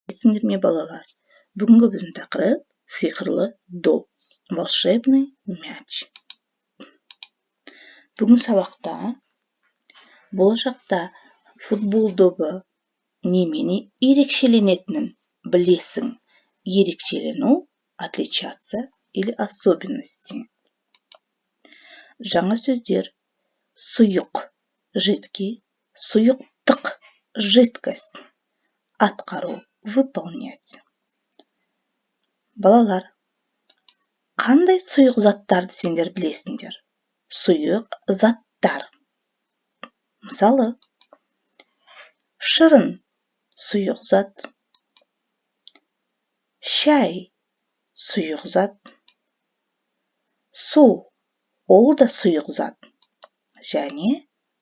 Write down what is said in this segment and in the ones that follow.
Сіздер ме балалар? Бүгінгі біздің тақырып сиқырлы доп, волшебный мяч. Бүгін сабақта болашақта футбол добы немен ерекшеленетінін білесің. Ерекшелену, отличаться или особенности. Жаңа сөздер: сұйық, жидкий, сұйықтық, жидкость, атқару, выполнять. Балалар, қандай сұйық заттарды сендер білесіңдер? Сұйық заттар. Мысалы, шырын, сұйық зат. Шай, сұйық зат. Су, ол да сұйық зат. Және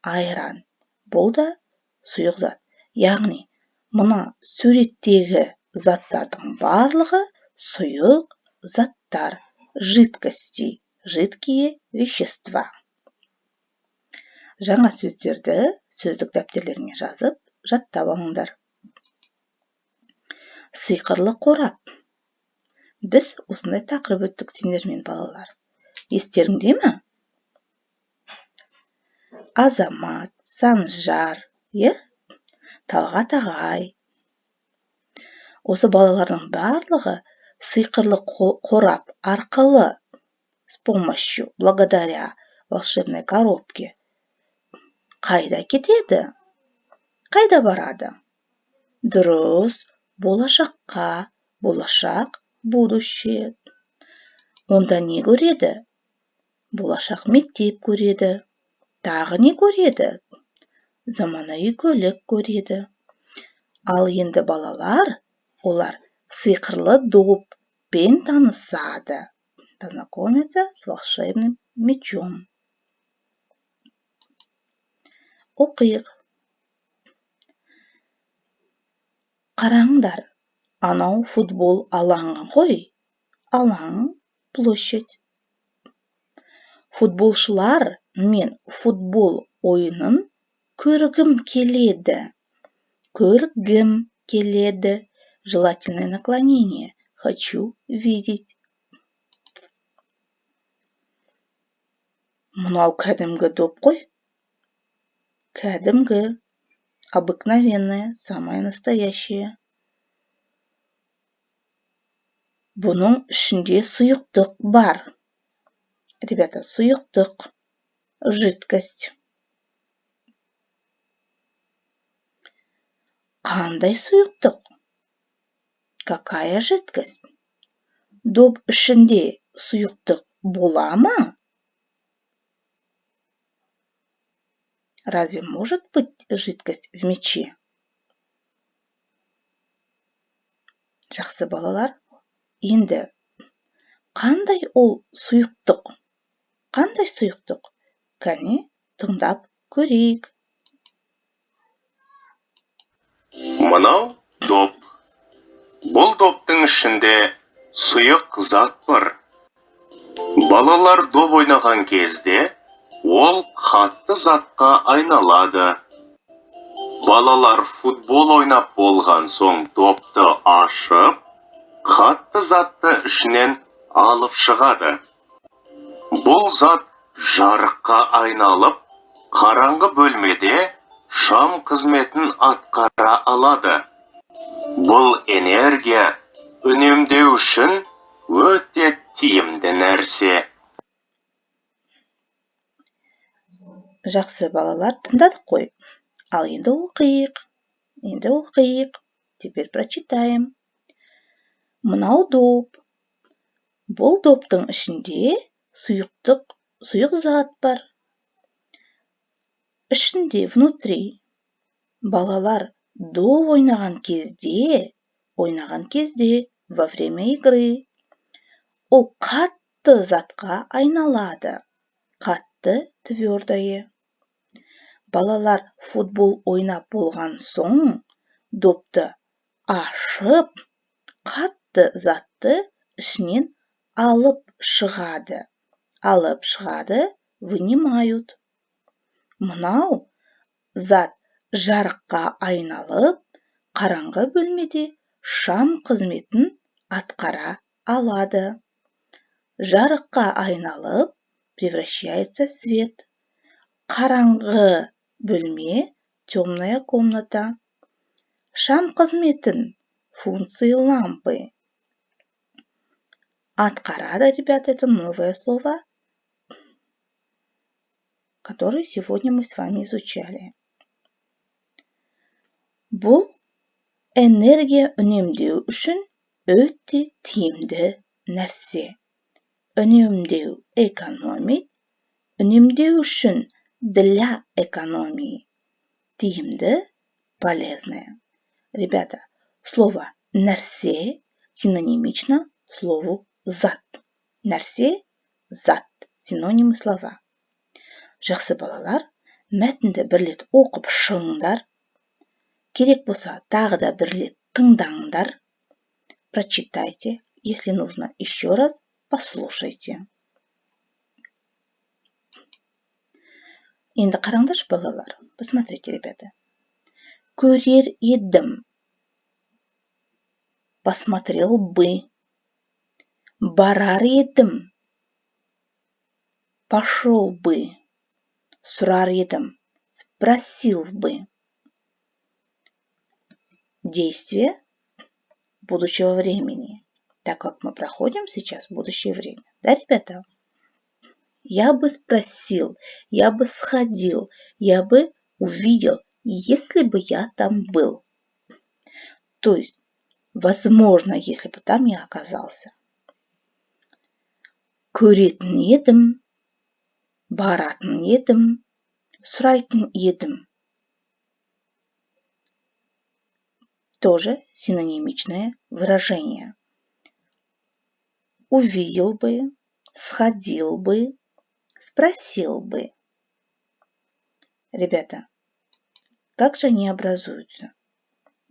айран, бұл да сұйық зат. Яғни, мына суреттегі заттардың барлығы сұйық заттар, жидкости, жидкие вещества. Жаңа сөздерді сөздік дәптерлеріңе жазып, жаттап алыңдар. Сиқырлы қорап. Біз осындай тақырып өттік сендермен балалар. Естеріңде ме? Азамат, Санжар, Талғат ағай. Осы балалардың барлығы сиқырлы қорап арқылы, с помощью, благодаря волшебной коробке, қайда кетеді? Қайда барады? Дұрыс, болашаққа, болашақ, будущее. Онда не көреді? Болашақ мектеп көреді. Тағы не көреді? Заманауи көлік көреді. Ал енді балалар, олар сиқырлы доппен танысады. Познакомиться с волшебным мячом. Оқиық. Қараңдар, анау футбол алаңы ғой. Алаң, площадь. Футболшылар мен футбол ойынын көргім келеді. Көргім келеді. Желательное наклонение. Хочу видеть. Мынау кәдімгі доп қой. Кәдімгі, обыкновенная, самая настоящая. Бұның ішінде сұйықтық бар. Ребята, сұйықтық, жидкость. Қандай сұйықтық? Какая жидкость? Доп ішінде сұйықтық бола ма? Разве может быть жидкость в мяче? Жақсы балалар, енді қандай ол сұйықтық? Қандай сұйықтық? Кәне, тыңдап көрейік. Мынау доп. Бұл доптың ішінде сұйық зат бар. Балалар доп ойнаған кезде ол қатты затқа айналады. Балалар футбол ойнап болған соң допты ашып, қатты затты ішінен алып шығады. Бұл зат жарыққа айналып, қараңғы бөлмеде шам қызметін атқара алады. Бұл энергия үнемдеу үшін өте тиімді нәрсе. Жақсы балалар, тыңдадық қой. Ал енді оқиық. Теперь прочитаем. Мынау доп. Бұл доптың ішінде сұйық зат бар. Ішінде, внутри. Балалар доп ойнаған кезде, во время игры, ол қатты затқа айналады. Қатты, твердое. Балалар футбол ойнап болған соң, допты ашып, қатты затты ішінен алып шығады. Вынимают. Мынау зат жарыққа айналып, қараңғы бөлмеде шам қызметін атқара алады. Жарыққа айналып, превращается в свет. Қараңғы бөлме, темная комната. Шам қызметін, функции лампы. Атқарада, ребята, это новое слово, которое сегодня мы с вами изучали. Бұл энергия үнемдеу үшін өте тиімді нәрсе. Үнемдеу экономить, үнемдеу үшін для экономии. Тиімді, полезное. Ребята, слово нәрсе синонимично слову зат. Нәрсе, зат, синонимы слова. Жақсы балалар, мәтінді бір рет оқып шығыңдар. Керек болса, тағы да бір рет тыңдаңдар. Прочитайте, если нужно, еще раз послушайте. Енді қараңдаршы балалар, посмотрите, ребята. Көрер едім, посмотрел бы. Барар едім, пошел бы. Сұрар едім, спросил бы. Действие будущего времени, так как мы проходим сейчас будущее время. Да, ребята? Я бы спросил, я бы сходил, я бы увидел, если бы я там был. То есть, возможно, если бы там я оказался. Көретін едім, баратын едім, сұрайтын едім. Тоже синонимичное выражение. Увидел бы, сходил бы, спросил бы. Ребята, как же они образуются?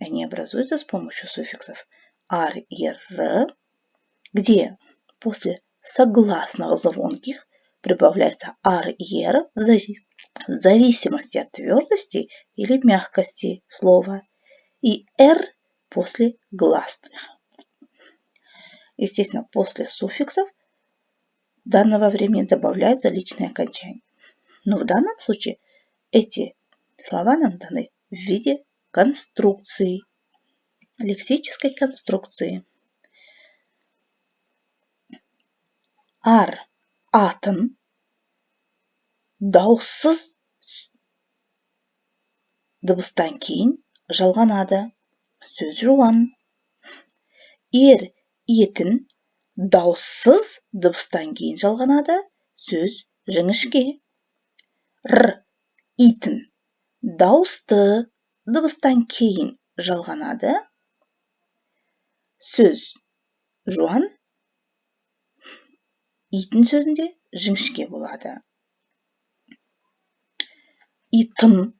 Они образуются с помощью суффиксов ар и р, где после согласных звонких прибавляется ар и р в зависимости от твердости или мягкости слова, и р после гласных. Естественно, после суффиксов данного времени добавляется личное окончание. Но в данном случае эти слова нам даны в виде конструкции, лексической конструкции. Ар, атын, дауыссыз дыбыстан кейін жалғанады. Сөз жуан. Ер, етін, дауыссыз дыбыстан кейін жалғанады. Сөз жіңішке. Р, итін, дауысты дыбыстан кейін жалғанады. Сөз жуан. Итін сөзінде жіңішке болады. Итін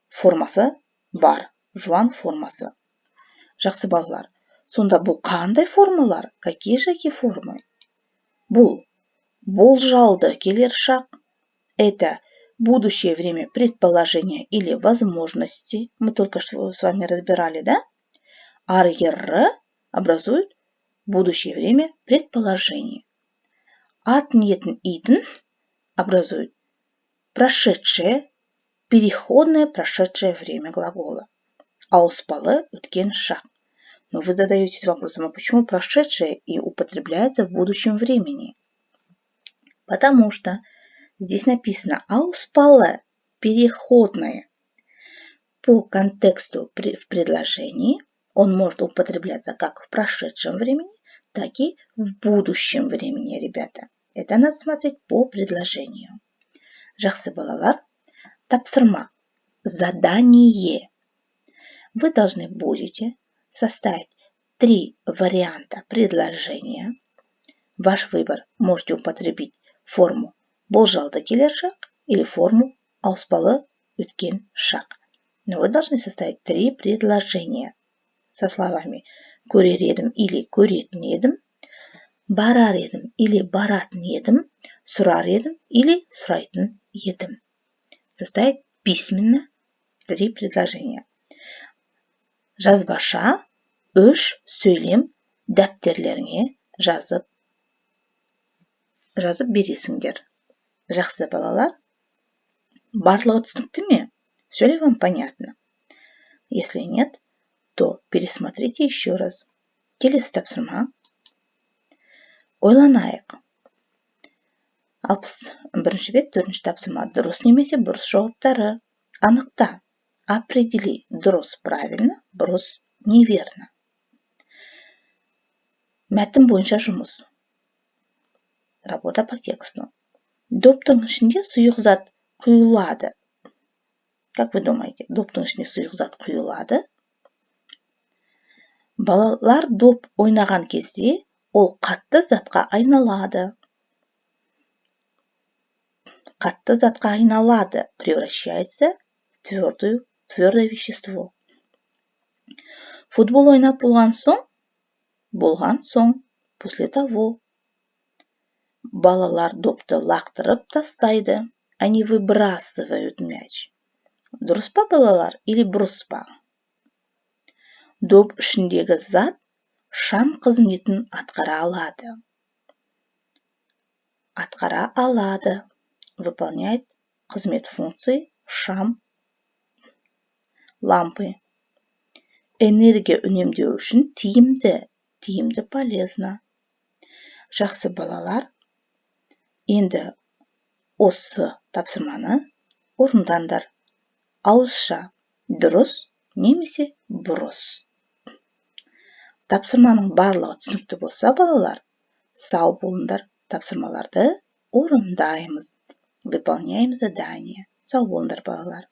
формасы бар, жуан формасы. Жақсы балалар, сонда бұл қандай формалар? Какие же эти формы? Бұл болжалды келер шақ. Это будущее время предположения или возможности. Мы только что с вами разбирали, да? Ар и р образуют будущее время предположения. Атын, етін, итін образуют прошедшее, переходное прошедшее время глагола. Ауспалы өткен шақ. Но вы задаетесь вопросом, а почему прошедшее и употребляется в будущем времени? Потому что здесь написано ауспалы, переходное. По контексту в предложении он может употребляться как в прошедшем времени, так и в будущем времени, ребята. Это надо смотреть по предложению. Жақсы балалар, тапсырма, задание. Вы должны будете составить 3 варианта предложения. Ваш выбор. Можете употребить форму болжалды келер шақ или форму ауспалы өткен шақ. Но вы должны составить 3 предложения со словами көрер едім или көретін едім, барар едім или баратын едім, сұрар едім или сұрайтын едім. Составить письменно 3 предложения. Жазбаша 3 сөйлем дәптерлеріңе жазып бересіңдер. Жақсы балалар. Барлығы түсінікті ме? Все ли вам понятно? Если нет, то пересмотрите еще раз. Келесі тапсырма. Ойланайық. 61 бет 4 тапсырма. Дұрыс немесе бұрыс жауаптары. Анықта. Определи дұрыс правильно, бұрыс неверно. Мәтін бойынша жұмыс. Работа по тексту. Доптың ішінде сұйық зат құйылады. Как вы думаете, доптың ішіне сұйық зат құйылады? Балалар доп ойнаған кезде ол қатты затқа айналады. Қатты затқа айналады, превращается в твердое вещество. Футбол ойнап болған соң, после того. Балалар допты лақтырып тастайды, они выбрасывают мяч. Дұрыс па балалар или бұрыс па? Доп ішіндегі зат шам қызметін атқара алады. Выполняет қызмет функции шам лампы. Энергия үнемдеу үшін тиімді полезно. Жақсы балалар. Енді осы тапсырманы орындаңдар. Ауызша дұрыс немесе бұрыс. Тапсырманың барлығы түсінікті болса, балалар, сау болыңдар. Тапсырмаларды орындаймыз. Выполняем задание. Сау болыңдар, балалар.